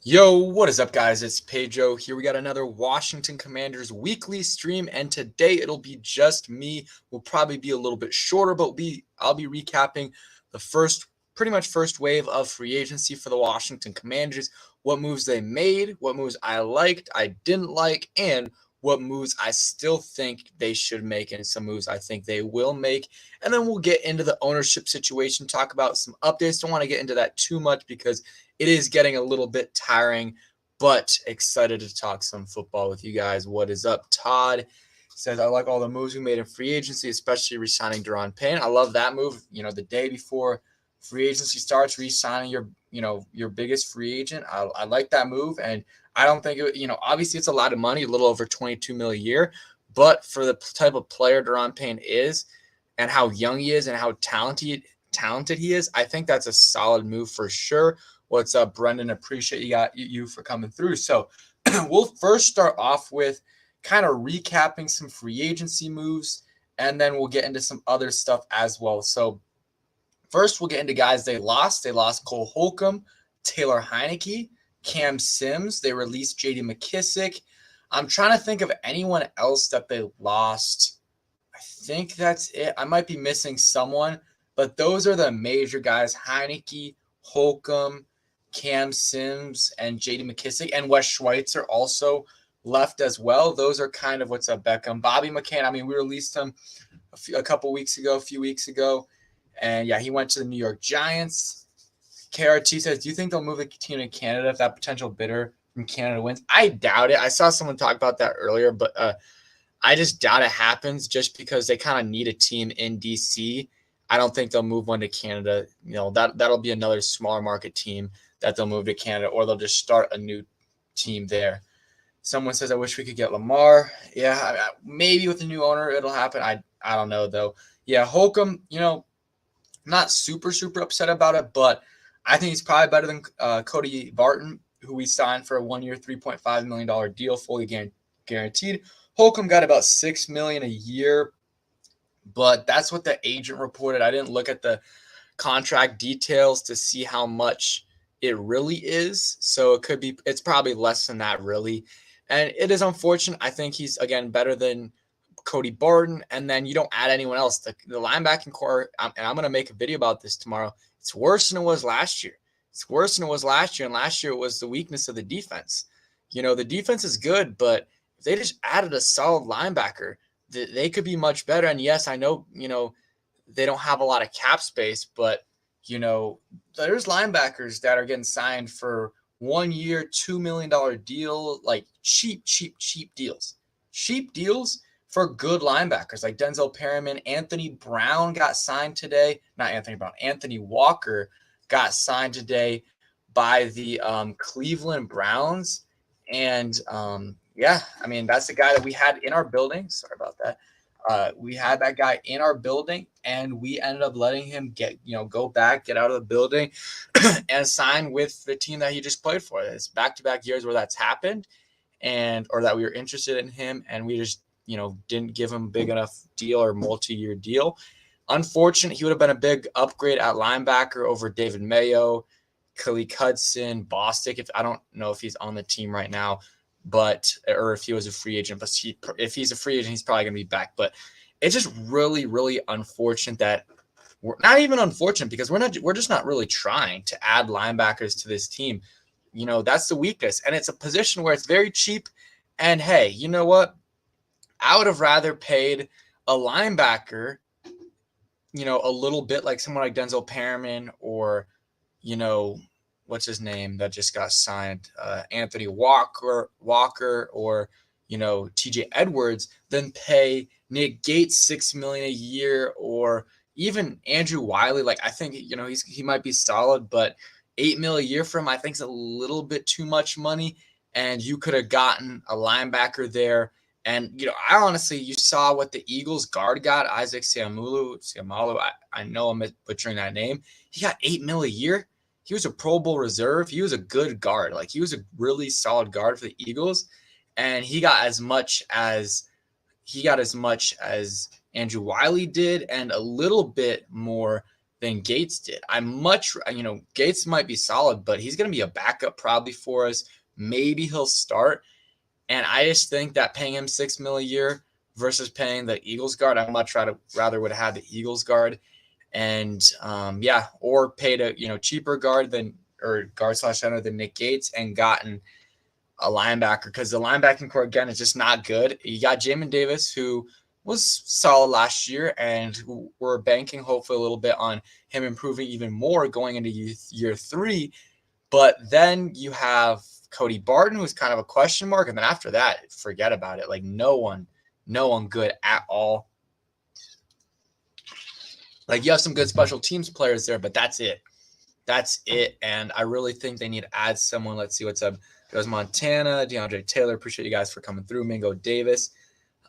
Yo, what is up, guys? It's Pedro here. We got another Washington Commanders weekly stream, and today it'll be just me. We'll probably be a little bit shorter, but I'll be recapping the pretty much first wave of free agency for the Washington Commanders, what moves they made, what moves I liked, I didn't like, and what moves I still think they should make, and some moves I think they will make. And then we'll get into the ownership situation, talk about some updates. Don't want to get into that too much because it is getting a little bit tiring, but excited to talk some football with you guys. What is up? Todd says, I like all the moves we made in free agency, especially re-signing Deron Payne. I love that move. The day before free agency starts, re-signing your biggest free agent. I like that move. And I don't think obviously it's a lot of money, a little over $22 million a year, but for the type of player Deron Payne is and how young he is and how talented he is, I think that's a solid move for sure. What's up, Brendan? Appreciate you for coming through. So we'll first start off with kind of recapping some free agency moves, and then we'll get into some other stuff as well. So first, we'll get into guys they lost. They lost Cole Holcomb, Taylor Heineke, Cam Sims. They released J.D. McKissick. I'm trying to think of anyone else that they lost. I think that's it. I might be missing someone, but those are the major guys: Heineke, Holcomb, Cam Sims, and J.D. McKissick, and Wes Schweitzer also left as well. Those are kind of what's up, Beckham. Bobby McCann, I mean, we released him a few weeks ago. And yeah, he went to the New York Giants. KRT says, do you think they'll move the team to Canada if that potential bidder from Canada wins? I doubt it. I saw someone talk about that earlier, but I just doubt it happens just because they kind of need a team in DC. I don't think they'll move one to Canada. That'll be another smaller market team that they'll move to Canada, or they'll just start a new team there. Someone says, I wish we could get Lamar. Yeah, maybe with the new owner it'll happen. I don't know, though. Yeah, Holcomb, not super upset about it, but I think he's probably better than Cody Barton, who we signed for a 1 year, $3.5 million deal, fully guaranteed. Holcomb got about $6 million a year, but that's what the agent reported. I didn't look at the contract details to see how much it really is. So it's probably less than that, really. And it is unfortunate. I think he's, again, better than Cody Barton, and then you don't add anyone else. The linebacking core, and I'm going to make a video about this tomorrow, it's worse than it was last year. And last year it was the weakness of the defense. The defense is good, but if they just added a solid linebacker, they could be much better. And yes, I know, they don't have a lot of cap space, but, there's linebackers that are getting signed for 1 year, $2 million deal, like cheap deals. Cheap deals for good linebackers like Denzel Perryman. Anthony Brown got signed today. Not Anthony Brown. Anthony Walker got signed today by the Cleveland Browns. And, yeah, I mean, that's the guy that we had in our building. Sorry about that. We had that guy in our building, and we ended up letting him go back, get out of the building, and sign with the team that he just played for. It's back-to-back years where that's happened, or that we were interested in him, and we just didn't give him a big enough deal or multi-year deal. Unfortunate, he would have been a big upgrade at linebacker over David Mayo, Khalil Hudson, Bostic. I don't know if he's on the team right now, or if he was a free agent. But if he's a free agent, he's probably going to be back. But it's just really, really unfortunate that we're not even unfortunate because we're just not really trying to add linebackers to this team. That's the weakness, and it's a position where it's very cheap. And hey, you know what? I would have rather paid a linebacker, a little bit like someone like Denzel Perryman or, what's his name that just got signed, Anthony Walker or, TJ Edwards, than pay Nick Gates $6 million a year, or even Andrew Wiley. Like, I think, he might be solid, but $8 million a year for him, I think is a little bit too much money. And you could have gotten a linebacker there. And, I honestly, you saw what the Eagles guard got, Isaac Seumalo. I know I'm butchering that name. He got $8 million a year. He was a Pro Bowl reserve. He was a good guard. Like, he was a really solid guard for the Eagles. And he got as much as Andrew Wiley did, and a little bit more than Gates did. Gates might be solid, but he's going to be a backup probably for us. Maybe he'll start. And I just think that paying him $6 million a year versus paying the Eagles guard, I much rather would have had the Eagles guard. And or paid a cheaper guard guard/center than Nick Gates and gotten a linebacker, because the linebacking core again is just not good. You got Jamin Davis, who was solid last year, and we're banking hopefully a little bit on him improving even more going into year 3. But then you have Cody Barton, who's kind of a question mark, and then after that, forget about it. Like no one good at all. Like you have some good special teams players there, but that's it. And I really think they need to add someone. Let's see what's up. Goes Montana, DeAndre Taylor. Appreciate you guys for coming through. Mingo Davis.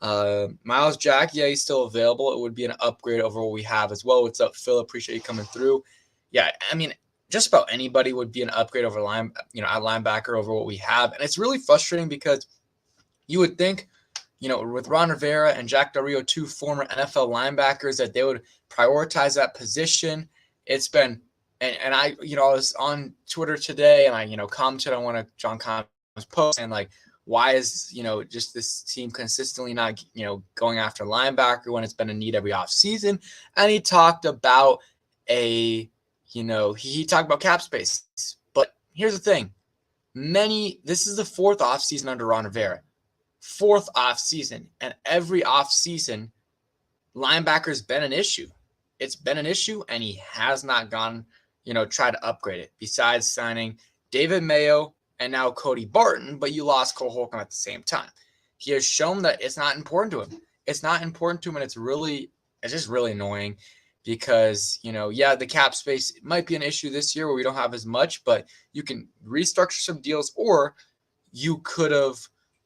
Miles Jack, yeah, he's still available. It would be an upgrade over what we have as well. What's up, Phil? Appreciate you coming through. Yeah, I mean, just about anybody would be an upgrade over at linebacker over what we have. And it's really frustrating because you would think, with Ron Rivera and Jack Del Rio, 2 former NFL linebackers, that they would prioritize that position. It's been, and I was on Twitter today and I, commented on one of John Connor's posts and like, why is, just this team consistently not, going after linebacker when it's been a need every offseason? And he talked about he talked about cap space. But here's the thing. This is the 4th offseason under Ron Rivera. 4th offseason. And every offseason, linebacker's been an issue. It's been an issue, and he has not gone, try to upgrade it. Besides signing David Mayo and now Cody Barton, but you lost Cole Holcomb at the same time. He has shown that it's not important to him. It's not important to him, and it's just really annoying because, the cap space might be an issue this year where we don't have as much, but you can restructure some deals, or you could have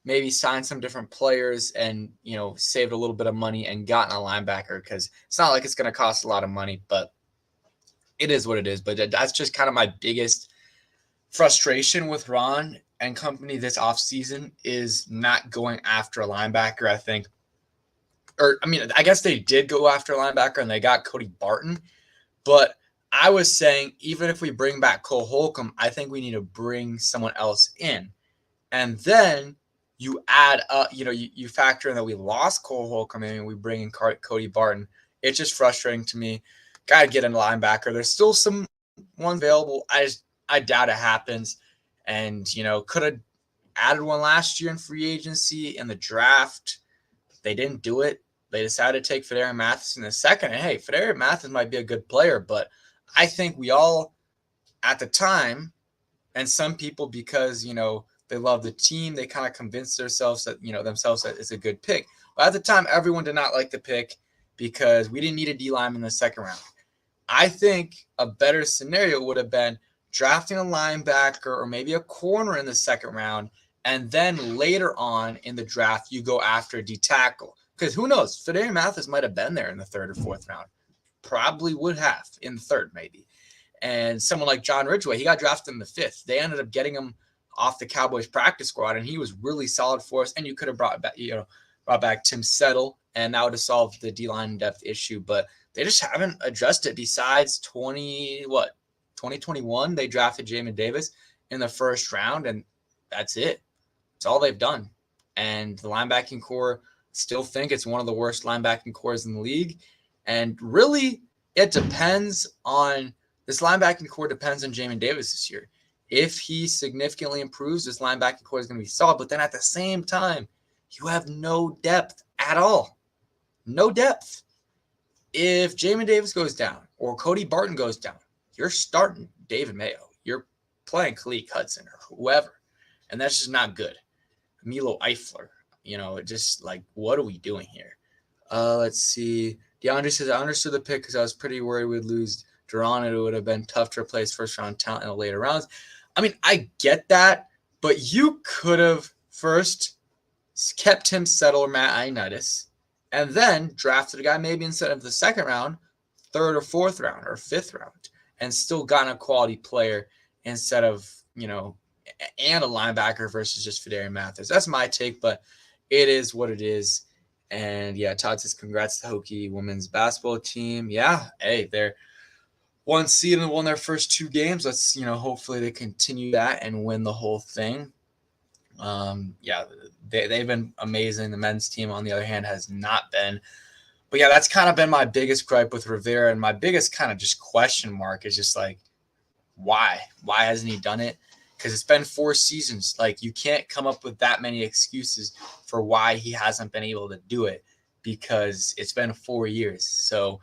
maybe signed some different players and, saved a little bit of money and gotten a linebacker, because it's not like it's going to cost a lot of money, but it is what it is. But that's just kind of my biggest frustration with Ron and company this offseason is not going after a linebacker, I think. I guess they did go after a linebacker and they got Cody Barton. But I was saying, even if we bring back Cole Holcomb, I think we need to bring someone else in. And then you add up, you factor in that we lost Cole Holcomb and we bring in Cody Barton. It's just frustrating to me. Got to get a linebacker. There's still some ones available. I doubt it happens. And, could have added one last year in free agency in the draft. They didn't do it. They decided to take Fedarian Mathis in the second. And, hey, Fedarian Mathis might be a good player, but I think we all, at the time, and some people, because, they love the team, they kind of convinced themselves that it's a good pick. But at the time, everyone did not like the pick because we didn't need a D lineman in the second round. I think a better scenario would have been drafting a linebacker or maybe a corner in the second round, and then later on in the draft, you go after a D tackle. Because who knows? Fedarian Mathis might have been there in the 3rd or 4th round. Probably would have in the 3rd, maybe. And someone like John Ridgway, he got drafted in the 5th. They ended up getting him off the Cowboys practice squad, and he was really solid for us. And you could have brought back Tim Settle, and that would have solved the D-line depth issue. But they just haven't addressed it. Besides 2021, they drafted Jamin Davis in the 1st round, and that's it. That's all they've done. And the linebacking core, still think it's one of the worst linebacking cores in the league. And really, this linebacking core depends on Jamin Davis this year. If he significantly improves, this linebacking core is going to be solid. But then at the same time, you have no depth at all. No depth. If Jamin Davis goes down or Cody Barton goes down, you're starting David Mayo. You're playing Khaleke Hudson or whoever. And that's just not good. Milo Eifler, just like, what are we doing here? Let's see. DeAndre says, I understood the pick because I was pretty worried we'd lose Duran. It would have been tough to replace first-round talent in the later rounds. I mean, I get that, but you could have first kept Tim Settle or Matt Ioannidis and then drafted a guy maybe instead of the 2nd round, 3rd or 4th round or 5th round, and still gotten a quality player instead of, and a linebacker versus just Fedarian Mathis. That's my take, but it is what it is. And yeah, Todd says, congrats to the Hokie women's basketball team. Yeah, hey, they're one seed and won their first 2 games. Let's, hopefully they continue that and win the whole thing. Yeah, they've been amazing. The men's team, on the other hand, has not been. But yeah, that's kind of been my biggest gripe with Rivera, and my biggest kind of just question mark is just like, why? Why hasn't he done it? Because it's been 4 seasons. Like, you can't come up with that many excuses for why he hasn't been able to do it, because it's been 4 years. So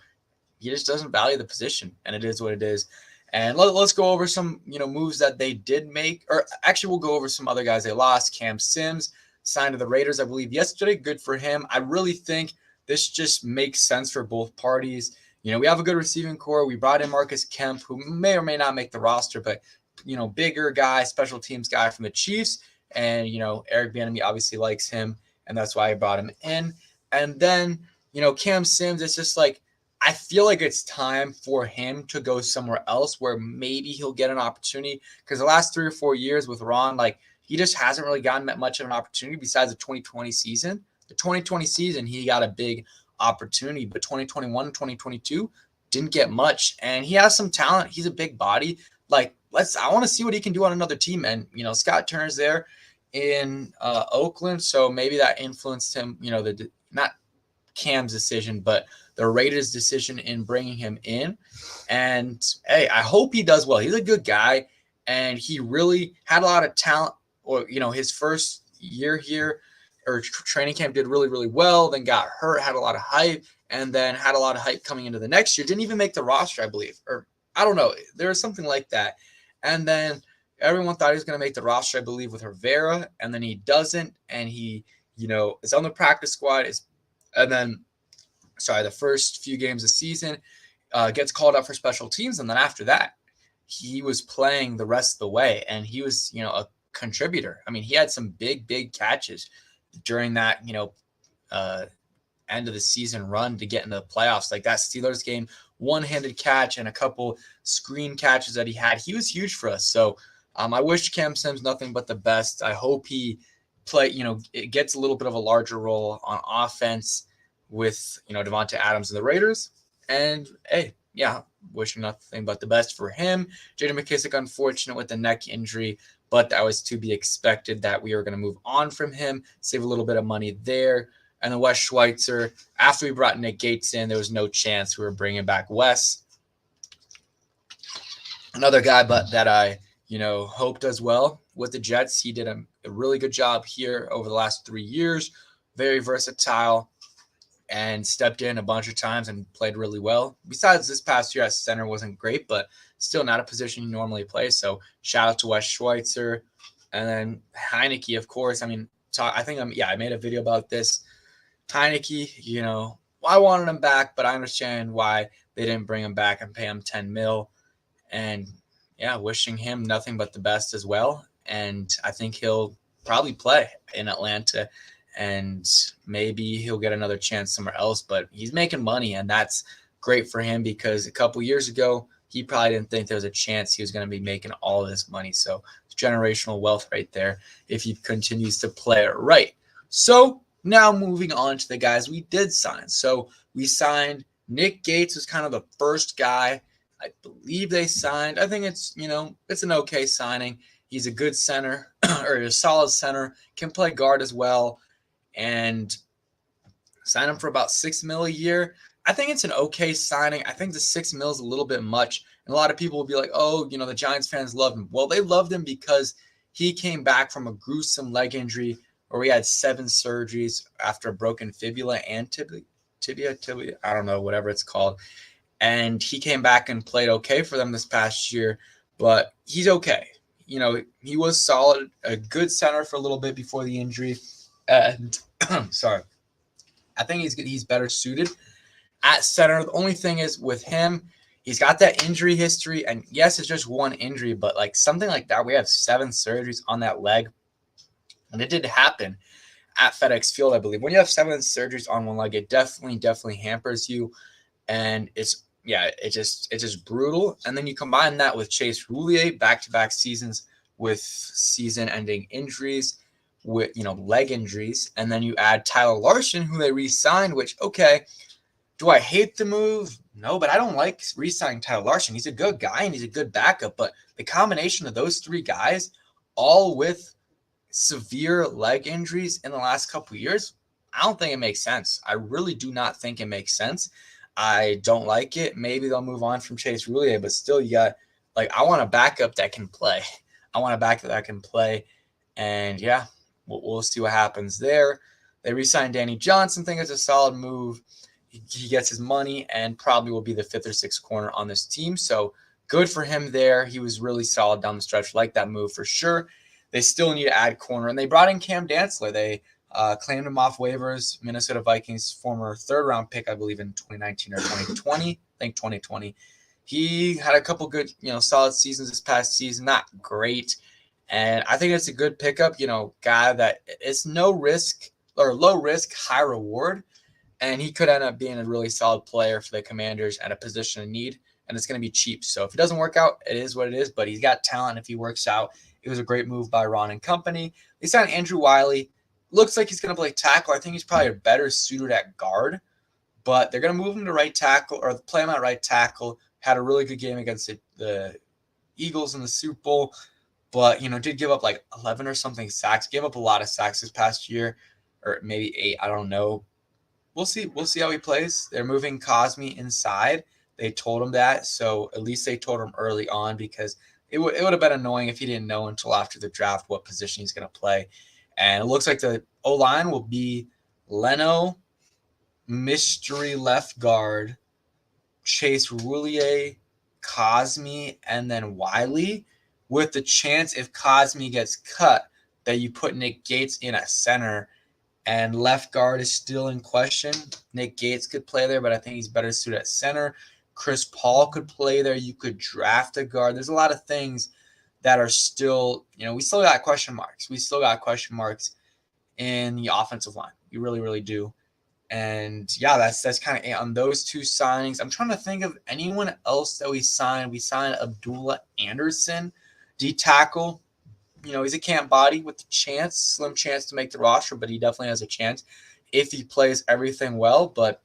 he just doesn't value the position, and it is what it is. And let's go over some, moves that they did make. Or actually, we'll go over some other guys they lost. Cam Sims signed to the Raiders, I believe, yesterday. Good for him. I really think this just makes sense for both parties. We have a good receiving core. We brought in Marcus Kemp, who may or may not make the roster, but, bigger guy, special teams guy from the Chiefs. And, Eric Bieniemy obviously likes him, and that's why I brought him in. And then, Cam Sims, it's just like, I feel like it's time for him to go somewhere else where maybe he'll get an opportunity, because the last 3 or 4 years with Ron, like, he just hasn't really gotten that much of an opportunity besides the 2020 season. The 2020 season, he got a big opportunity, but 2021 and 2022 didn't get much. And he has some talent. He's a big body. Like, I want to see what he can do on another team. And, Scott Turner's there in Oakland, so maybe that influenced him, not Cam's decision, but the Raiders' decision in bringing him in. And, hey, I hope he does well. He's a good guy, and he really had a lot of talent. Or, his first year here or training camp did really, really well, then got hurt, had a lot of hype, and then had a lot of hype coming into the next year. Didn't even make the roster, I believe. Or I don't know. There was something like that. And then everyone thought he was going to make the roster, I believe, with Rivera, and then he doesn't. And he, is on the practice squad. And then, the first few games of the season, gets called up for special teams. And then after that, he was playing the rest of the way. And he was, a contributor. I mean, he had some big, big catches during that, end of the season run to get into the playoffs. Like that Steelers game, one-handed catch and a couple screen catches that he had. He was huge for us. So I wish Cam Sims nothing but the best. I hope he it gets a little bit of a larger role on offense with, Devonta Adams and the Raiders. And, hey, yeah, wishing nothing but the best for him. J.D. McKissic, unfortunate with the neck injury, but that was to be expected that we were going to move on from him, save a little bit of money there. And then Wes Schweitzer, after we brought Nick Gates in, there was no chance we were bringing back Wes. Another guy that I, hope does well with the Jets. He did a really good job here over the last 3 years. Very versatile and stepped in a bunch of times and played really well. Besides this past year at center wasn't great, but still not a position you normally play. So shout out to Wes Schweitzer. And then Heineke, of course. I mean, I made a video about this. Heineke, I wanted him back, but I understand why they didn't bring him back and pay him $10 million. And yeah, wishing him nothing but the best as well. And I think he'll probably play in Atlanta, and maybe he'll get another chance somewhere else. But he's making money, and that's great for him, because a couple years ago, he probably didn't think there was a chance he was going to be making all of this money. So it's generational wealth right there if he continues to play it right. So now moving on to the guys we did sign. So we signed Nick Gates, was kind of the first guy I believe they signed. I think it's, it's an okay signing. He's a good center or a solid center, can play guard as well, and sign him for about $6 million a year. I think it's an okay signing. I think the $6 million is a little bit much. And a lot of people will be like, oh, the Giants fans love him. Well, they loved him because he came back from a gruesome leg injury where he had 7 surgeries after a broken fibula and tibia, I don't know, whatever it's called. And he came back and played okay for them this past year, but he's okay. He was solid, a good center for a little bit before the injury. And sorry, I think he's better suited at center. The only thing is with him, he's got that injury history. And yes, it's just one injury, but like something like that, we have 7 surgeries on that leg. And it did happen at FedEx Field, I believe. When you have 7 surgeries on one leg, it definitely hampers you. And it's just brutal. And then you combine that with Chase Roulier, back-to-back seasons with season-ending injuries, with leg injuries, and then you add Tyler Larson, who they re-signed. Which, okay, do I hate the move? No, but I don't like re-signing Tyler Larson. He's a good guy and he's a good backup, but the combination of those three guys, all with severe leg injuries in the last couple of years, I don't think it makes sense. I really do not think it makes sense. I don't like it. Maybe they'll move on from Chase Roulier, but still, you got I want a backup that can play. I want a backup that can play, and yeah, we'll see what happens there. They re-signed Danny Johnson. Think it's a solid move. He gets his money and probably will be the fifth or sixth corner on this team. So good for him there. He was really solid down the stretch. Like that move for sure. They still need to add corner, and they brought in Cam Dantzler. They claimed him off waivers. Minnesota Vikings former third-round pick, I believe, in 2019 or 2020. I think 2020. He had a couple good, solid seasons this past season. Not great, and I think it's a good pickup. Guy that it's no risk or low risk, high reward, and he could end up being a really solid player for the Commanders at a position of need. And it's going to be cheap. So if it doesn't work out, it is what it is. But he's got talent. If he works out, it was a great move by Ron and company. They signed Andrew Wiley. Looks like he's going to play tackle. I think he's probably better suited at guard. But they're going to move him to right tackle or play him at right tackle. Had a really good game against the Eagles in the Super Bowl. But, did give up 11 or something sacks. Gave up a lot of sacks this past year. Or maybe 8. I don't know. We'll see. We'll see how he plays. They're moving Cosme inside. They told him that, so at least they told him early on because it would have been annoying if he didn't know until after the draft what position he's going to play. And it looks like the O-line will be Leno, mystery left guard, Chase Roulier, Cosme, and then Wiley, with the chance if Cosme gets cut that you put Nick Gates in at center. And left guard is still in question. Nick Gates could play there, but I think he's better suited at center. Chris Paul could play there. You could draft a guard. There's a lot of things that are still, we still got question marks. We still got question marks in the offensive line. We really, really do. And yeah, that's kind of it on those two signings. I'm trying to think of anyone else that we signed. We signed Abdullah Anderson, D tackle. He's a camp body with the slim chance to make the roster, but he definitely has a chance if he plays everything well. But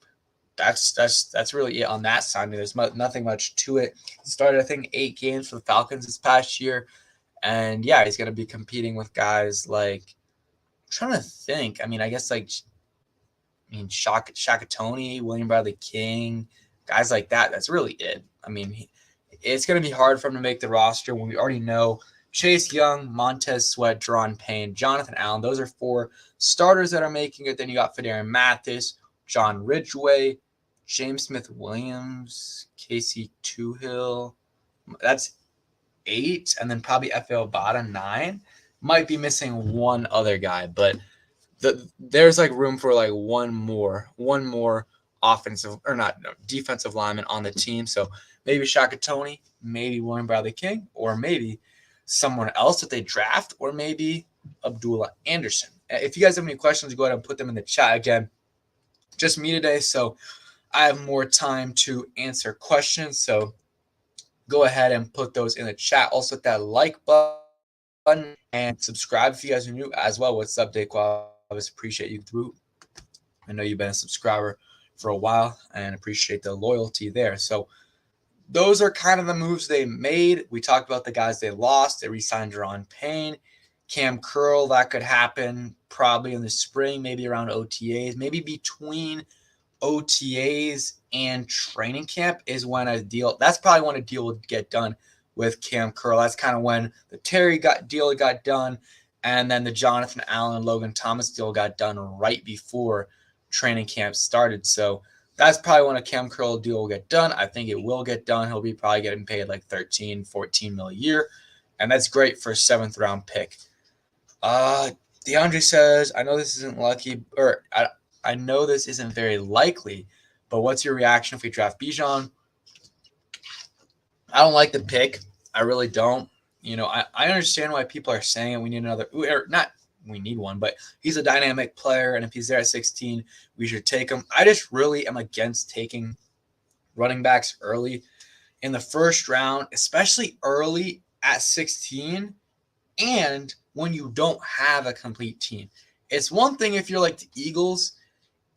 that's really it on that side. There's nothing much to it. He started, I think, 8 games for the Falcons this past year. And yeah, he's going to be competing with guys I'm trying to think. I guess Shaka Toney, William Bradley King, guys like that. That's really it. It's going to be hard for him to make the roster when we already know Chase Young, Montez Sweat, Deron Payne, Jonathan Allen. Those are 4 starters that are making it. Then you got Fedarian Mathis, John Ridgway, James Smith-Williams, Casey Toohill. That's 8. And then probably Efe Obada, 9. Might be missing one other guy, but there's room for one more offensive or not defensive lineman on the team. So maybe Shaka Toney, maybe William Bradley King, or maybe someone else that they draft, or maybe Abdullah Anderson. If you guys have any questions, go ahead and put them in the chat. Again, just me today, so I have more time to answer questions. So go ahead and put those in the chat. Also, hit that like button and subscribe if you guys are new as well. What's up, Dake? I always appreciate you through. I know you've been a subscriber for a while and appreciate the loyalty there. So those are kind of the moves they made. We talked about the guys they lost. They re-signed Deron Payne, Cam Curl. That could happen probably in the spring, maybe around OTAs, maybe between OTAs and training camp is when a deal. That's probably when a deal would get done with Cam Curl. That's kind of when the Terry deal got done, and then the Jonathan Allen and Logan Thomas deal got done right before training camp started. So that's probably when a Cam Curl deal will get done. I think it will get done. He'll be probably getting paid 13, 14 mil a year. And that's great for a 7th round pick. DeAndre says, I know this isn't lucky, or I know this isn't very likely, but what's your reaction if we draft Bijan? I don't like the pick. I really don't. I understand why people are saying we need another, or not we need one, but he's a dynamic player, and if he's there at 16, we should take him. I just really am against taking running backs early in the first round, especially early at 16, and when you don't have a complete team. It's one thing if you're like the Eagles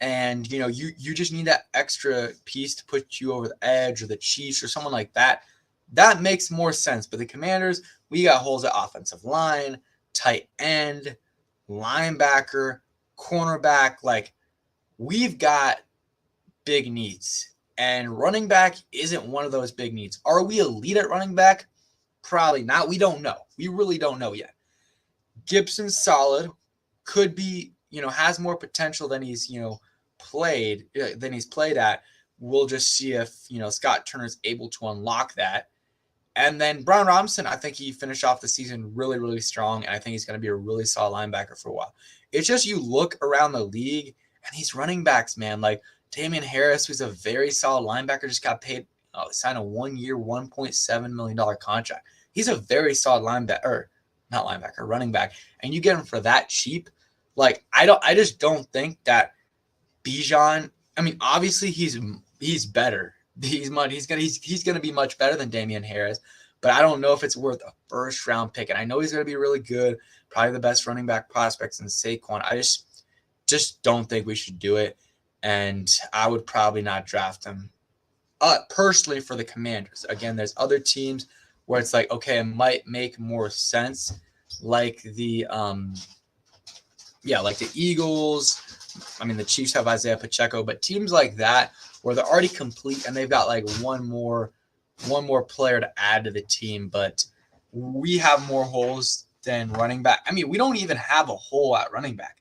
and you just need that extra piece to put you over the edge, or the Chiefs or someone like that, that makes more sense. But the Commanders, we got holes at offensive line, tight end, linebacker, cornerback. Like, we've got big needs, and running back isn't one of those big needs. Are we elite at running back? Probably not. We don't know. We really don't know yet. Gibson's solid, could be, has more potential than he's played at. We'll just see if Scott Turner's able to unlock that. And then Brian Robinson, I think he finished off the season really, really strong, and I think he's going to be a really solid linebacker for a while. It's just, you look around the league, and these running backs, man, like Damian Harris, who's a very solid linebacker, just got paid, signed a 1-year, $1.7 million contract. He's a very solid running back, and you get him for that cheap. Like, I just don't think that Bijan. I mean, obviously he's better. He's gonna be much better than Damian Harris, but I don't know if it's worth a first round pick. And I know he's gonna be really good, probably the best running back prospects in Saquon. I just don't think we should do it, and I would probably not draft him. Personally, for the Commanders. Again, there's other teams where it's like, okay, it might make more sense, like the Eagles. I mean, the Chiefs have Isaiah Pacheco, but teams like that where they're already complete and they've got like one more player to add to the team, but we have more holes than running back. I mean, we don't even have a hole at running back.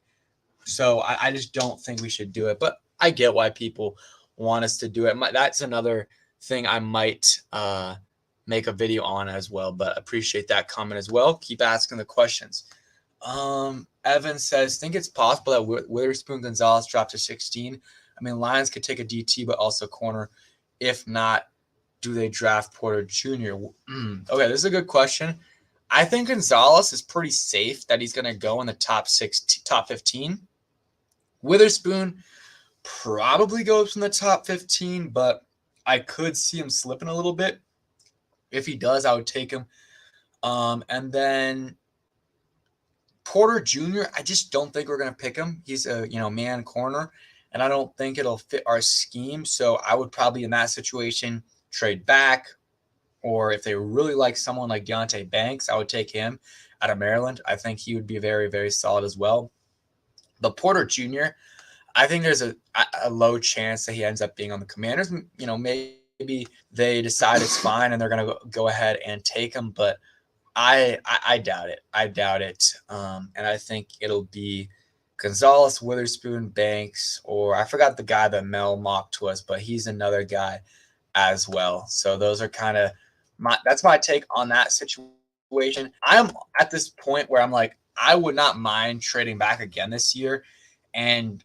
So I just don't think we should do it, but I get why people want us to do it. That's another thing I might make a video on as well, but appreciate that comment as well. Keep asking the questions. Evan says, think it's possible that Witherspoon Gonzalez dropped to 16. I mean, Lions could take a DT, but also corner. If not, do they draft Porter Jr.? Okay, this is a good question. I think Gonzalez is pretty safe that he's going to go in the top 15. Witherspoon probably goes in the top 15, but I could see him slipping a little bit. If he does, I would take him. And then Porter Jr., I just don't think we're going to pick him. He's a man corner, and I don't think it'll fit our scheme. So I would probably, in that situation, trade back. Or if they really like someone like Deonte Banks, I would take him out of Maryland. I think he would be very, very solid as well. But Porter Jr., I think there's a low chance that he ends up being on the Commanders. Maybe they decide it's fine and they're going to go ahead and take him, but I doubt it. And I think it'll be Gonzalez, Witherspoon, Banks, or I forgot the guy that Mel mocked to us, but he's another guy as well. So those are kind of that's my take on that situation. I'm at this point where I'm like, I would not mind trading back again this year, and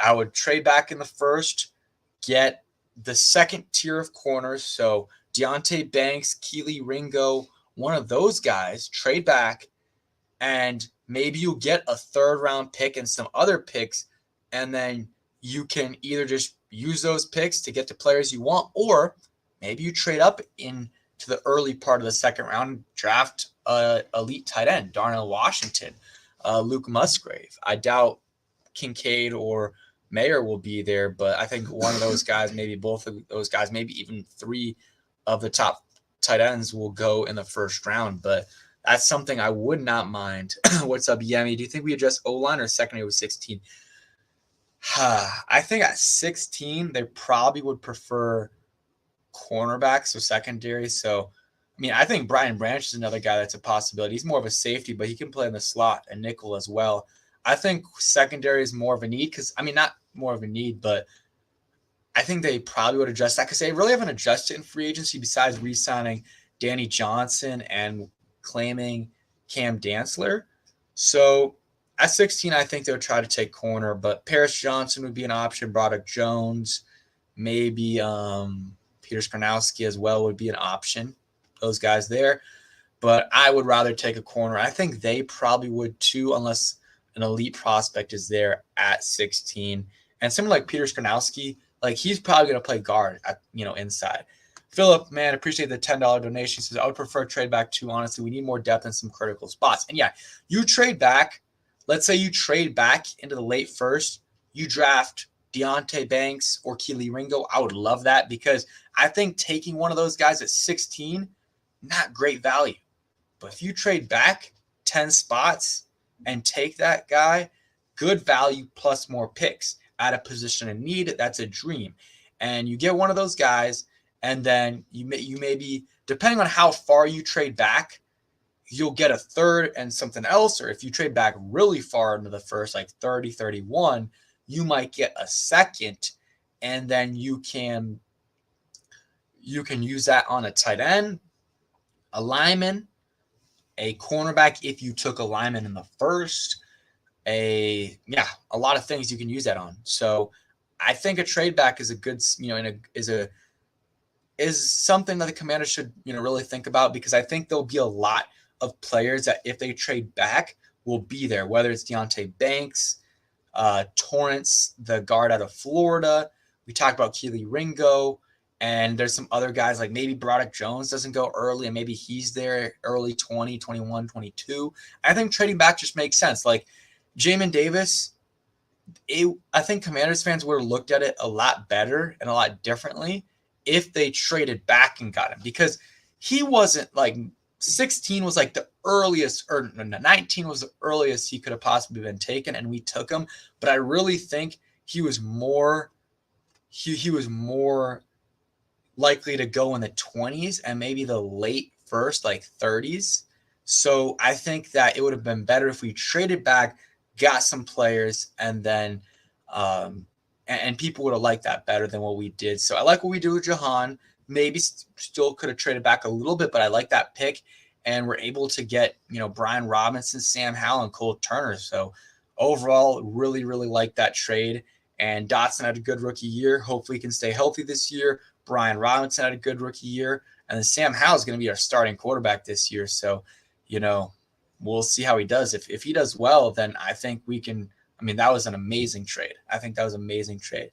I would trade back in the first, get the second tier of corners. So Deonte Banks, Keely Ringo, one of those guys, trade back, and maybe you get a third round pick and some other picks, and then you can either just use those picks to get the players you want, or maybe you trade up into the early part of the second round, draft elite tight end, Darnell Washington, Luke Musgrave. I doubt Kincaid or Mayer will be there, but I think one of those guys, maybe both of those guys, maybe even three of the top tight ends will go in the first round. But that's something I would not mind. What's up, Yemi? Do you think we address O-line or secondary with 16? I think at 16, they probably would prefer cornerbacks or secondary. So, I mean, I think Brian Branch is another guy that's a possibility. He's more of a safety, but he can play in the slot and nickel as well. I think secondary is more of a need because, I mean, not more of a need, but I think they probably would address that because they really haven't adjusted in free agency besides re-signing Danny Johnson and claiming Cam Dantzler. So at 16, I think they would try to take corner, but Paris Johnson would be an option. Broderick Jones, maybe Peter Skornowski as well would be an option. Those guys there. But I would rather take a corner. I think they probably would too, unless an elite prospect is there at 16. And someone like Peter Skornowski, like he's probably going to play guard at, inside. Philip, man, appreciate the $10 donation. He says, I would prefer trade back too. Honestly, we need more depth in some critical spots. And yeah, you trade back. Let's say you trade back into the late first. You draft Deontay Banks or Kelee Ringo, I would love that because I think taking one of those guys at 16, not great value. But if you trade back 10 spots and take that guy, good value plus more picks at a position in need. That's a dream. And you get one of those guys, and then you maybe, depending on how far you trade back, you'll get a third and something else. Or if you trade back really far into the first, like 30, 31, you might get a second, and then you can use that on a tight end, a lineman, a cornerback if you took a lineman in the first, a lot of things you can use that on. So I think a trade back is a good, is something that the Commanders should, really think about, because I think there'll be a lot of players that if they trade back will be there, whether it's Deontay Banks, Torrance, the guard out of Florida. We talked about Kelee Ringo, and there's some other guys like maybe Broderick Jones doesn't go early and maybe he's there early 20, 21, 22. I think trading back just makes sense. Like Jamin Davis, I think Commanders fans would have looked at it a lot better and a lot differently if they traded back and got him, because he wasn't like 16 was like the earliest, or 19 was the earliest he could have possibly been taken, and we took him. But I really think he was more likely to go in the 20s and maybe the late first, like 30s. So I think that it would have been better if we traded back, got some players, and then and people would have liked that better than what we did. So I like what we do with Jahan. Maybe still could have traded back a little bit, but I like that pick. And we're able to get, Brian Robinson, Sam Howell, and Cole Turner. So overall, really, really like that trade. And Dotson had a good rookie year. Hopefully he can stay healthy this year. Brian Robinson had a good rookie year. And then Sam Howell is going to be our starting quarterback this year. So, we'll see how he does. If he does well, then I think we can. I mean, that was an amazing trade. I think that was an amazing trade.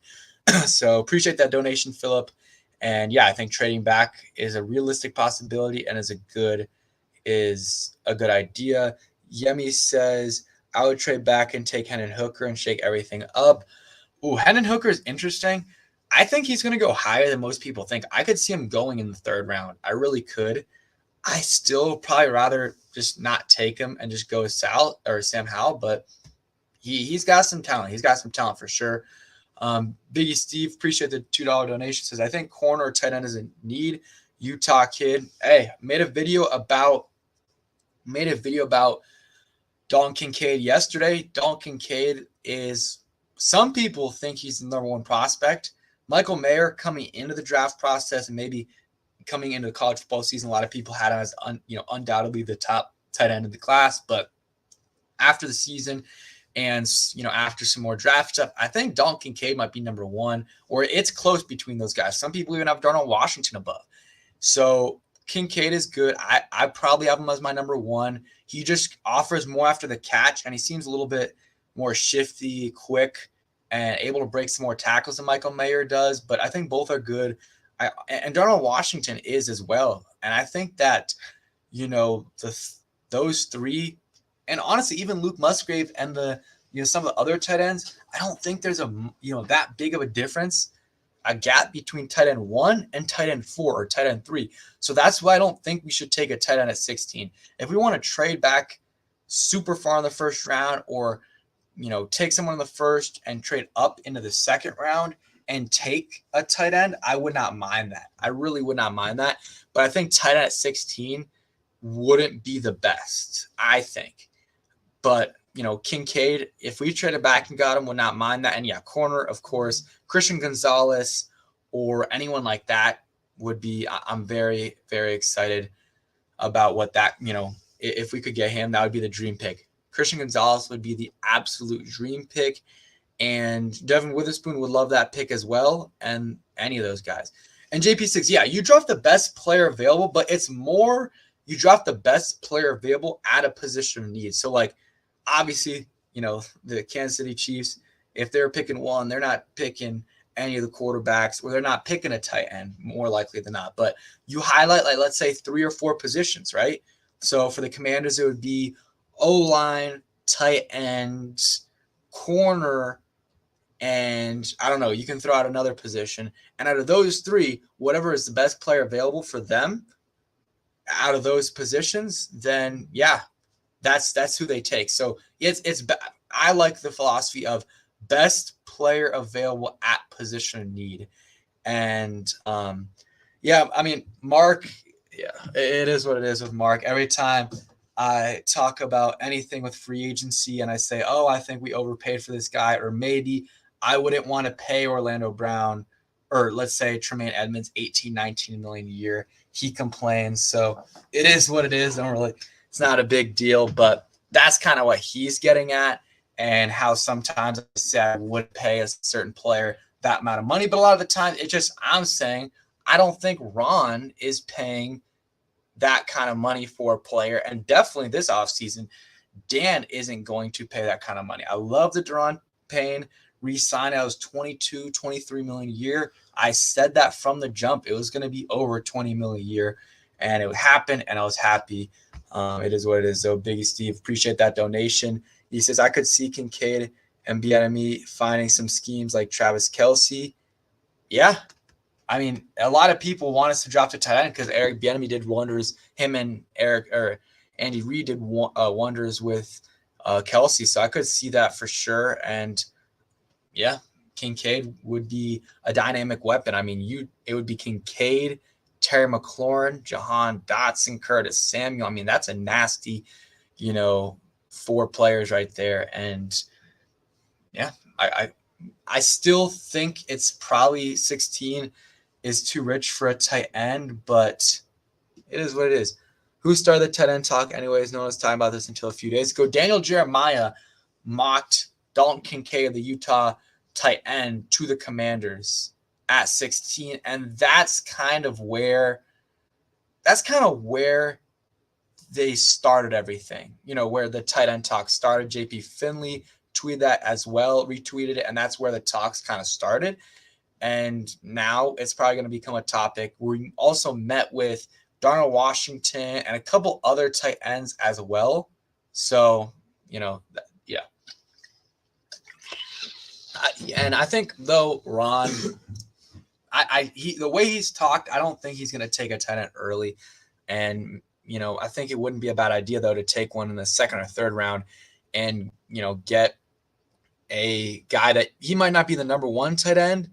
So appreciate that donation, Philip. And yeah, I think trading back is a realistic possibility and is a good idea. Yemi says, I would trade back and take Hendon Hooker and shake everything up. Ooh, Hendon Hooker is interesting. I think he's going to go higher than most people think. I could see him going in the third round. I really could. I still probably rather just not take him and just go Sam Howell, but he's got some talent. He's got some talent for sure. Biggie Steve, appreciate the $2 donation, says, I think corner or tight end is a need. Utah kid. Hey, made a video about Dalton Kincaid yesterday. Dalton Kincaid is, some people think he's the number one prospect. Michael Mayer coming into the draft process and maybe coming into the college football season, a lot of people had him as undoubtedly the top tight end of the class. But after the season and after some more draft stuff, I think Dalton Kincaid might be number one, or it's close between those guys. Some people even have Darnell Washington above. So Kincaid is good. I probably have him as my number one. He just offers more after the catch, and he seems a little bit more shifty, quick, and able to break some more tackles than Michael Mayer does. But I think both are good. And Darnell Washington is as well. And I think that, those three, and honestly, even Luke Musgrave and some of the other tight ends, I don't think there's that big of a difference, a gap between tight end 1 and tight end 4 or tight end 3. So that's why I don't think we should take a tight end at 16. If we want to trade back super far in the first round, or, take someone in the first and trade up into the second round and take a tight end, I would not mind that. I really would not mind that. But I think tight end at 16 wouldn't be the best, I think. But, Kincaid, if we traded back and got him, would not mind that. And yeah, corner, of course, Christian Gonzalez or anyone like that would be, I'm very, very excited about what that, if we could get him, that would be the dream pick. Christian Gonzalez would be the absolute dream pick. And Devin Witherspoon would love that pick as well. And any of those guys. And JP6, yeah, you draft the best player available, but it's more you draft the best player available at a position of need. So, like, obviously, the Kansas City Chiefs, if they're picking one, they're not picking any of the quarterbacks, or they're not picking a tight end, more likely than not. But you highlight, like, let's say 3 or 4 positions, right? So for the Commanders, it would be O-line, tight end, corner, And I don't know, you can throw out another position. And out of those three, whatever is the best player available for them out of those positions, then yeah, that's who they take. So I like the philosophy of best player available at position of need. And yeah, I mean, Mark, yeah, it is what it is with Mark. Every time I talk about anything with free agency and I say, oh, I think we overpaid for this guy, or maybe I wouldn't want to pay Orlando Brown, or let's say Tremaine Edmonds 18, 19 million a year. He complains. So it is what it is. It's not a big deal, but that's kind of what he's getting at, and how sometimes I say I would pay a certain player that amount of money. But a lot of the time, I'm saying I don't think Ron is paying that kind of money for a player. And definitely this offseason, Dan isn't going to pay that kind of money. I love the Deron Payne re-sign. I was 22, 23 million a year. I said that from the jump. It was going to be over 20 million a year, and it would happen, and I was happy. It is what it is, though. Biggie Steve, appreciate that donation. He says, I could see Kincaid and Bieniemy finding some schemes like Travis Kelce. Yeah. I mean, a lot of people want us to drop to tight end because Eric Bieniemy did wonders. Him and Andy Reid did wonders with Kelce. So I could see that for sure. And yeah, Kincaid would be a dynamic weapon. I mean, it would be Kincaid, Terry McLaurin, Jahan Dotson, Curtis Samuel. I mean, that's a nasty, 4 players right there. And yeah, I still think it's probably 16 is too rich for a tight end, but it is what it is. Who started the tight end talk anyways? No one was talking about this until a few days ago. Daniel Jeremiah mocked Dalton Kincaid, the Utah tight end, to the Commanders at 16, and that's kind of where they started everything. Where the tight end talk started. JP Finley tweeted that as well, retweeted it, and that's where the talks kind of started. And now it's probably going to become a topic. We also met with Darnell Washington and a couple other tight ends as well. So, yeah. And I think, though, Ron, the way he's talked, I don't think he's going to take a tight end early. And, I think it wouldn't be a bad idea, though, to take one in the second or third round and, get a guy that he might not be the number one tight end,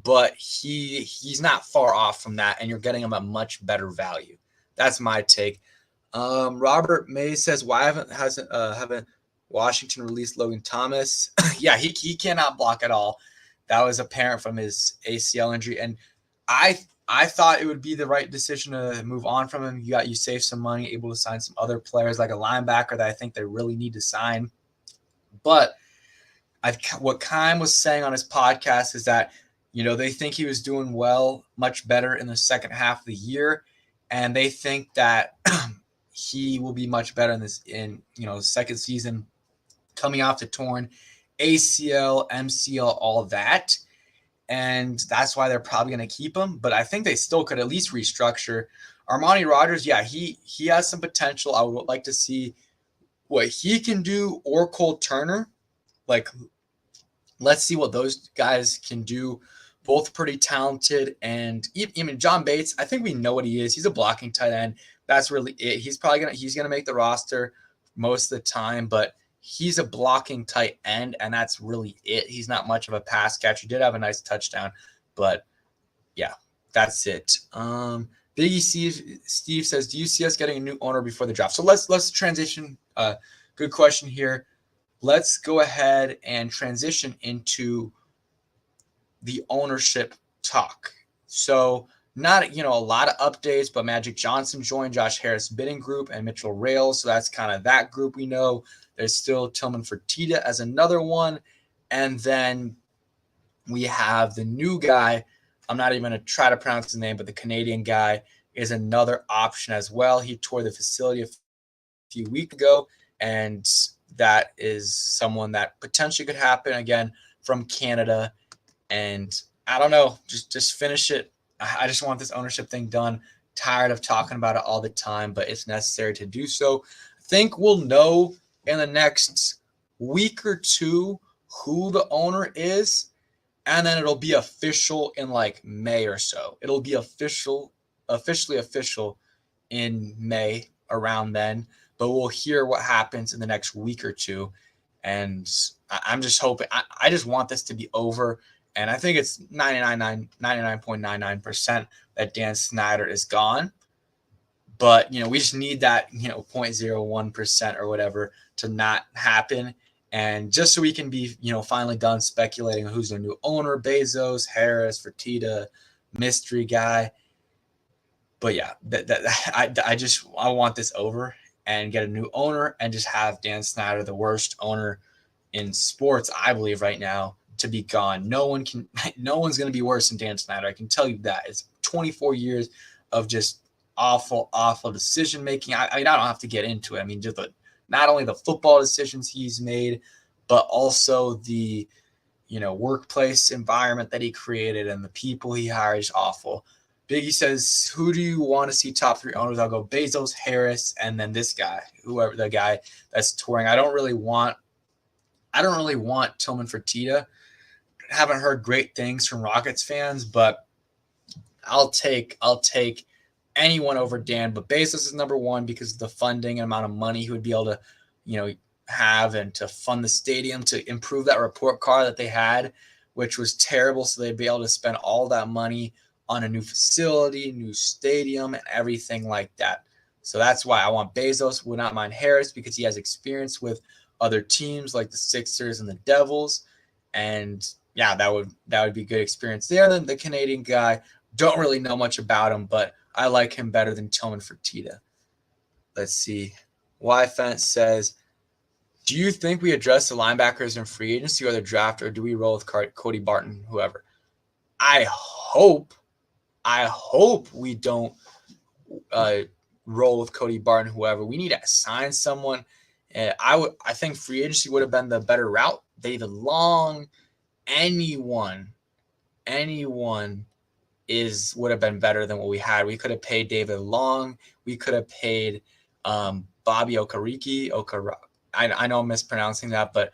but he's not far off from that, and you're getting him a much better value. That's my take. Robert May says, why haven't Washington released Logan Thomas? Yeah, he cannot block at all. That was apparent from his ACL injury, and I thought it would be the right decision to move on from him. You save some money, able to sign some other players like a linebacker that I think they really need to sign. But what Kime was saying on his podcast is that they think he was doing much better in the second half of the year, and they think that he will be much better in second season, coming off the torn ACL, MCL, all that. And that's why they're probably going to keep him. But I think they still could at least restructure. Armani Rogers, yeah, he has some potential. I would like to see what he can do, or Cole Turner. Let's see what those guys can do. Both pretty talented. And even John Bates, I think we know what he is. He's a blocking tight end. That's really it. He's gonna make the roster most of the time, but he's a blocking tight end, and that's really it. He's not much of a pass catcher. He did have a nice touchdown, but yeah, that's it. Biggie Steve says, do you see us getting a new owner before the draft? So let's transition. Good question here. Let's go ahead and transition into the ownership talk. So not, a lot of updates, but Magic Johnson joined Josh Harris bidding group and Mitchell Rails. So that's kind of that group we know. There's still Tillman Fertitta as another one. And then we have the new guy. I'm not even going to try to pronounce his name, but the Canadian guy is another option as well. He toured the facility a few weeks ago, and that is someone that potentially could happen again from Canada. And I don't know, just finish it. I just want this ownership thing done. Tired of talking about it all the time, but it's necessary to do so. I think we'll know in the next week or two who the owner is. and then it'll be official in like May or so. It'll be officially official in May around then, but we'll hear what happens in the next week or two. And I'm just hoping, I just want this to be over. And I think it's 99.99% that Dan Snyder is gone. But, we just need that, 0.01% or whatever to not happen. And just so we can be, finally done speculating on who's their new owner, Bezos, Harris, Fertitta, mystery guy. But yeah, I want this over and get a new owner and just have Dan Snyder, the worst owner in sports, I believe right now, to be gone. No one's going to be worse than Dan Snyder. I can tell you that. It's 24 years of just awful decision making. I don't have to get into it. I mean, just not only the football decisions he's made, but also the workplace environment that he created and the people he hires. Awful. Biggie says, who do you want to see top 3 owners? I'll go Bezos, Harris, and then this guy, whoever the guy that's touring. I don't really want Tillman Fertitta. Haven't heard great things from Rockets fans, but I'll take anyone over Dan. But Bezos is number 1 because of the funding and amount of money he would be able to, have and to fund the stadium, to improve that report card that they had, which was terrible. So they'd be able to spend all that money on a new facility, new stadium, and everything like that. So that's why I want Bezos. Would not mind Harris because he has experience with other teams like the Sixers and the Devils. And yeah, that would be good experience there. Then the Canadian guy, don't really know much about him, but I like him better than Tillman Fertitta. Let's see. Y-Fence says, do you think we address the linebackers in free agency or the draft, or do we roll with Cody Barton, whoever? I hope we don't roll with Cody Barton, whoever. We need to sign someone. I think free agency would have been the better route. David Long, anyone would have been better than what we had. We could have paid David Long. We could have paid Bobby Okereke. I know I'm mispronouncing that, but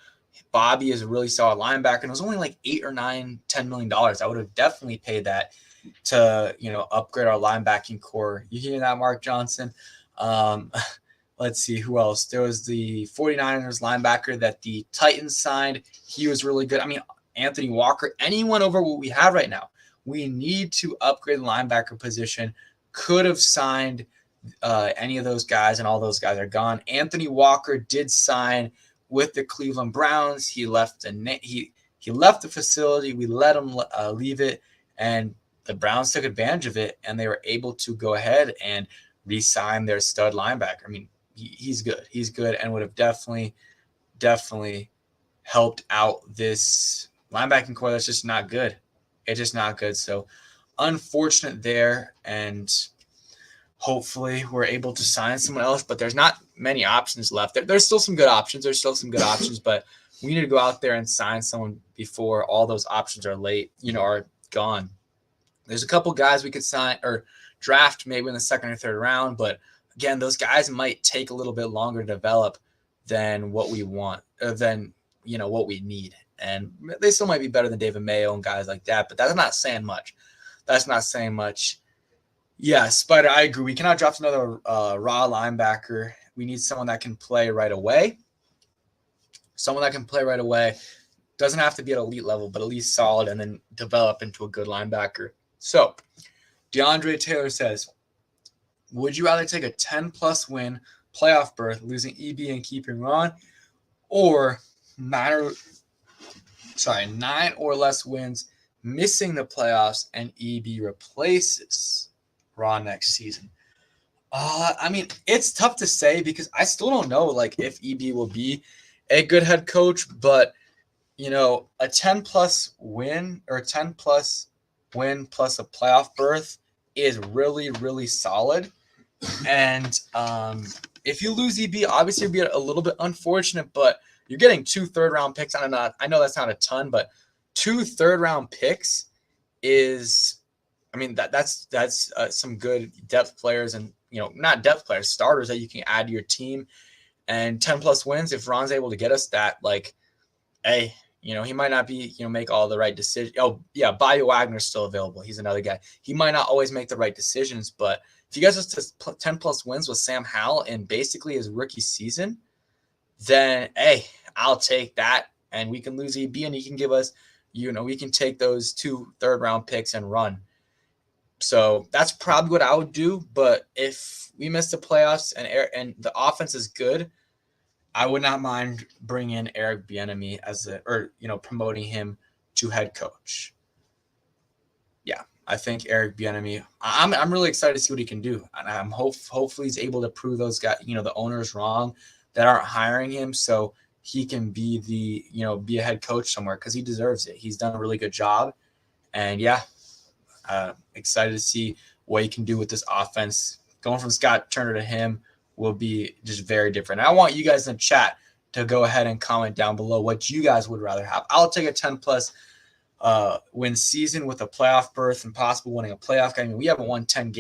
Bobby is a really solid linebacker, and it was only like $8 or $9, $10 million. I would have definitely paid that to upgrade our linebacking core. You hear that, Mark Johnson? Let's see who else. There was the 49ers linebacker that the Titans signed. He was really good. I mean, Anthony Walker, anyone over what we have right now. We need to upgrade the linebacker position. Could have signed any of those guys, and all those guys are gone. Anthony Walker did sign with the Cleveland Browns. He left he left the facility. We let him leave it, and the Browns took advantage of it, and they were able to go ahead and re-sign their stud linebacker. I mean, he's good. He's good, and would have definitely helped out this linebacking core that's just not good. It's just not good. So unfortunate there, and hopefully we're able to sign someone else, but there's not many options left. There's still some good options. But we need to go out there and sign someone before all those options are are gone. There's a couple guys we could sign or draft maybe in the second or third round, but again, those guys might take a little bit longer to develop than what we want, what we need. And they still might be better than David Mayo and guys like that, but that's not saying much. Yeah, Spider, I agree. We cannot draft another raw linebacker. We need someone that can play right away. Doesn't have to be at elite level, but at least solid, and then develop into a good linebacker. So, DeAndre Taylor says, would you rather take a 10-plus win playoff berth, losing EB and keeping Ron, or 9 or less wins, missing the playoffs, and EB replaces Ron next season? I mean, it's tough to say because I still don't know if EB will be a good head coach, but a 10-plus win or 10-plus win plus a playoff berth is really, really solid. And if you lose EB, obviously it'd be a little bit unfortunate, but you're getting 2 third-round picks. I know that's not a ton, but 2 third-round picks is, that's some good depth players, and not depth players, starters that you can add to your team. And 10-plus wins, if Ron's able to get us that, hey, He might not be, make all the right decisions. Oh, yeah, Bobby Wagner's still available. He's another guy. He might not always make the right decisions, but if you guys just 10-plus wins with Sam Howell in basically his rookie season, then, hey, I'll take that, and we can lose EB, and he can give us, we can take those 2 third-round picks and run. So that's probably what I would do, but if we miss the playoffs and the offense is good, I would not mind bringing in Eric Bieniemy promoting him to head coach. Yeah, I think Eric Bieniemy. I'm really excited to see what he can do, and I'm hopefully he's able to prove those guys, the owners wrong that aren't hiring him, so he can be be a head coach somewhere because he deserves it. He's done a really good job, and yeah, excited to see what he can do with this offense. Going from Scott Turner to him will be just very different. I want you guys in the chat to go ahead and comment down below what you guys would rather have. I'll take a 10-plus win season with a playoff berth and possible winning a playoff game. I mean, we haven't won 10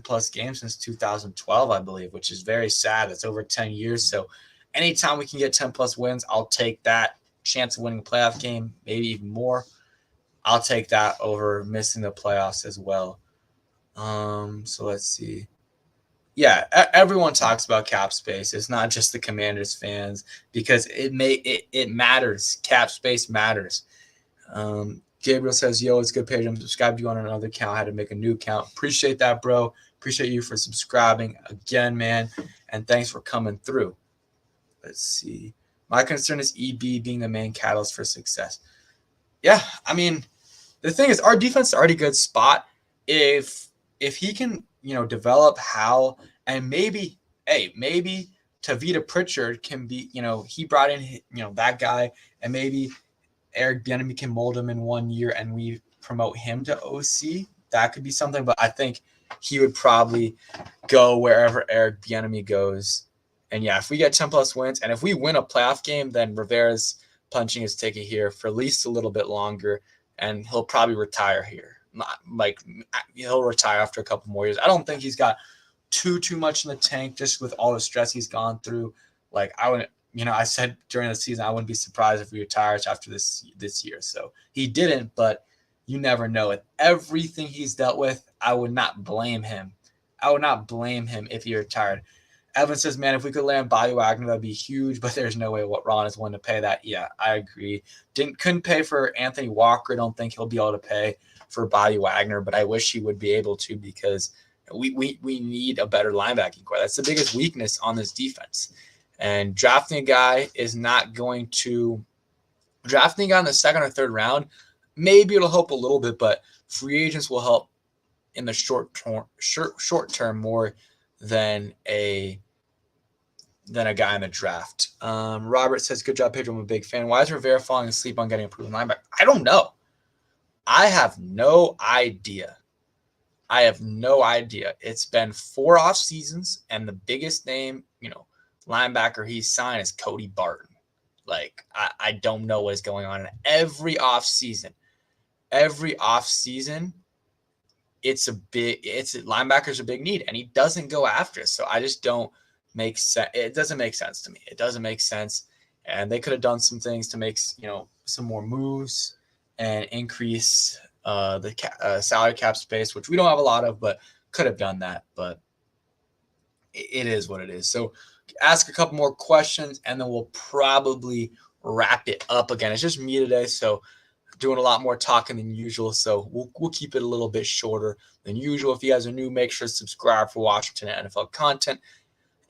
plus games since 2012, I believe, which is very sad. That's over 10 years. So anytime we can get 10-plus wins, I'll take that chance of winning a playoff game, maybe even more. I'll take that over missing the playoffs as well. So let's see. Yeah, everyone talks about cap space. It's not just the Commanders fans because it matters. Cap space matters. Gabriel says, "Yo, it's good page. I'm subscribed to you on another account. I had to make a new account. Appreciate that, bro. Appreciate you for subscribing again, man. And thanks for coming through." Let's see. My concern is EB being the main catalyst for success. Yeah, I mean, the thing is, our defense is already a good spot. If he can, develop Hal and maybe Tavita Pritchard can be, he brought in, that guy, and maybe Eric Bieniemy can mold him in 1 year and we promote him to OC. That could be something, but I think he would probably go wherever Eric Bieniemy goes. And yeah, if we get 10-plus wins and if we win a playoff game, then Rivera's punching his ticket here for at least a little bit longer, and he'll probably retire here. He'll retire after a couple more years. I don't think he's got too much in the tank just with all the stress he's gone through. I said during the season I wouldn't be surprised if he retires after this year. So he didn't, but you never know. With everything he's dealt with, I would not blame him. If he retired. Evan says, "Man, if we could land Bobby Wagner, that'd be huge, but there's no way what Ron is willing to pay that." Yeah, I agree. Couldn't pay for Anthony Walker. Don't think he'll be able to pay for Bobby Wagner, but I wish he would be able to because we need a better linebacking core. That's the biggest weakness on this defense. And drafting a guy in the second or third round, maybe it'll help a little bit, but free agents will help in the short term more than a guy in the draft. Robert says, "Good job, Pedro. I'm a big fan. Why is Rivera falling asleep on getting a proven linebacker?" I don't know. I have no idea. It's been 4 off seasons, and the biggest name, linebacker he's signed is Cody Barton. I don't know what is going on. And every off season, linebacker's a big need, and he doesn't go after it. So I just don't make sense. It doesn't make sense to me. It doesn't make sense. And they could have done some things to make, some more moves and increase the salary cap space, which we don't have a lot of, but could have done that. But it is what it is. So ask a couple more questions, and then we'll probably wrap it up again. It's just me today, so doing a lot more talking than usual. So we'll keep it a little bit shorter than usual. If you guys are new, make sure to subscribe for Washington NFL content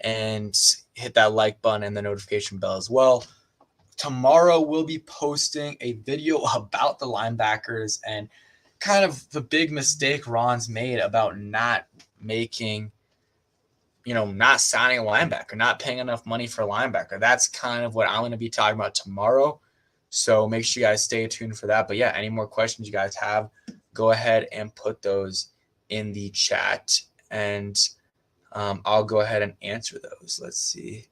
and hit that like button and the notification bell as well. Tomorrow we'll be posting a video about the linebackers and kind of the big mistake Ron's made about not signing a linebacker, not paying enough money for a linebacker. That's kind of what I'm going to be talking about tomorrow. So make sure you guys stay tuned for that. But yeah, any more questions you guys have, go ahead and put those in the chat, and I'll go ahead and answer those. Let's see.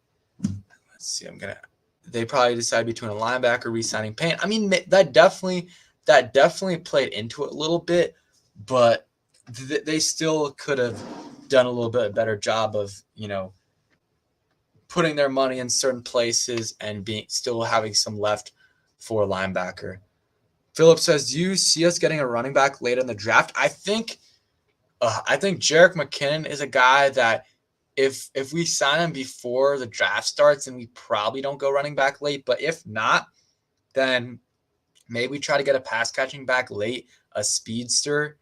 They probably decide between a linebacker re-signing Payne. I mean, that definitely played into it a little bit, but they still could have done a little bit better job of, putting their money in certain places and being still having some left for a linebacker. Philip says, do you see us getting a running back late in the draft? I think Jerick McKinnon is a guy that if we sign him before the draft starts, then we probably don't go running back late. But if not, then maybe try to get a pass catching back late, a speedster.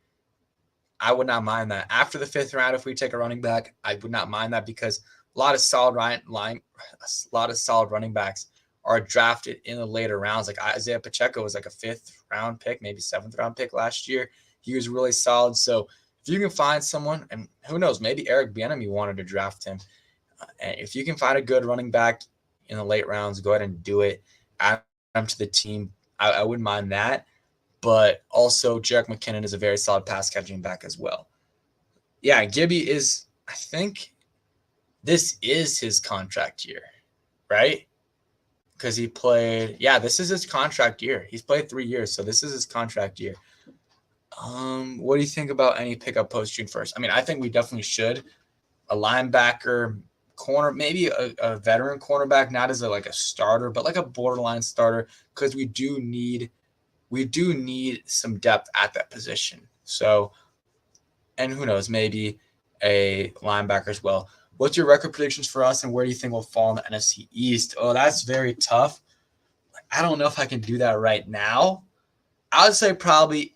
I would not mind that. After the 5th round, if we take a running back, I would not mind that because a lot of solid running backs are drafted in the later rounds. Like Isaiah Pacheco was like a 5th round pick, maybe 7th round pick last year. He was really solid. So if you can find someone, and who knows, maybe Eric Bieniemy wanted to draft him. And if you can find a good running back in the late rounds, go ahead and do it. Add him to the team. I wouldn't mind that. But also, Jerick McKinnon is a very solid pass catching back as well. Yeah, Gibby is, I think this is his contract year, right? Because he played, this is his contract year. He's played 3 years, so this is his contract year. What do you think about any pickup post June 1st? I mean, I think we definitely should. A linebacker, corner, maybe a veteran cornerback, not as a starter, but like a borderline starter, because we do need some depth at that position. So, and who knows, maybe a linebacker as well. What's your record predictions for us, and where do you think we'll fall in the NFC East? Oh, that's very tough. I don't know if I can do that right now. I would say probably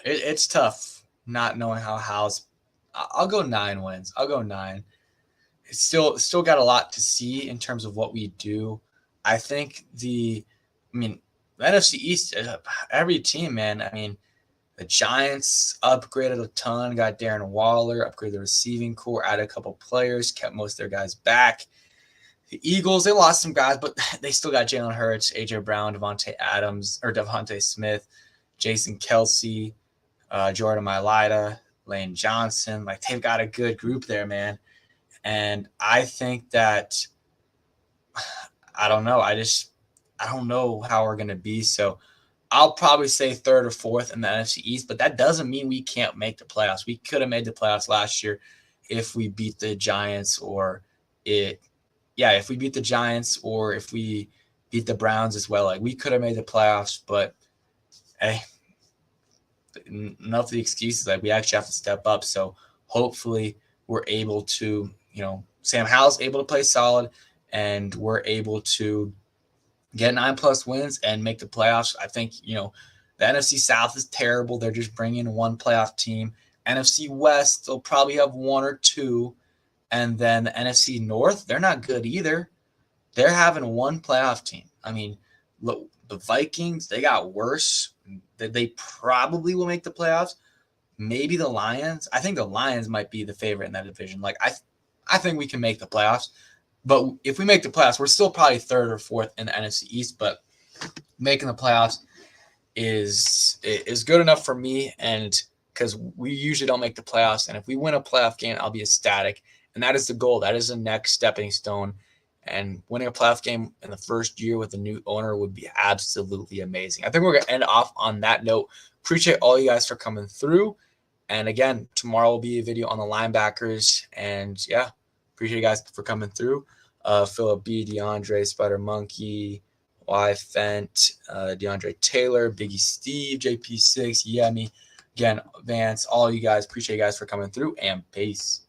it's tough not knowing how's. I'll go 9 wins. I'll go 9. It's still got a lot to see in terms of what we do. I think the NFC East, every team, man. I mean, the Giants upgraded a ton, got Darren Waller, upgraded the receiving core, added a couple players, kept most of their guys back. The Eagles, they lost some guys, but they still got Jalen Hurts, A.J. Brown, Devontae Smith, Jason Kelsey, Jordan Mailata, Lane Johnson. Like, they've got a good group there, man. And I think that I don't know. I don't know how we're going to be. So I'll probably say 3rd or 4th in the NFC East, but that doesn't mean we can't make the playoffs. We could have made the playoffs last year if we beat the Giants if we beat the Giants or if we beat the Browns as well. Like, we could have made the playoffs, but hey, enough of the excuses. Like, we actually have to step up. So hopefully we're able to, Sam Howell's able to play solid, and we're able to get 9+ wins and make the playoffs. I think, the NFC South is terrible. They're just bringing one playoff team. NFC West, they'll probably have 1 or 2. And then the NFC North, they're not good either. They're having 1 playoff team. I mean, look, the Vikings, they got worse. They probably will make the playoffs. Maybe the Lions. I think the Lions might be the favorite in that division. Like, I think we can make the playoffs. But if we make the playoffs, we're still probably 3rd or 4th in the NFC East. But making the playoffs is good enough for me, and because we usually don't make the playoffs. And if we win a playoff game, I'll be ecstatic. And that is the goal. That is the next stepping stone. And winning a playoff game in the first year with a new owner would be absolutely amazing. I think we're going to end off on that note. Appreciate all you guys for coming through. And again, tomorrow will be a video on the linebackers. And yeah, appreciate you guys for coming through. Philip B, DeAndre, Spider Monkey, Y Fent, DeAndre Taylor, Biggie Steve, JP6, Yemi. Again, Vance, all you guys, appreciate you guys for coming through, and peace.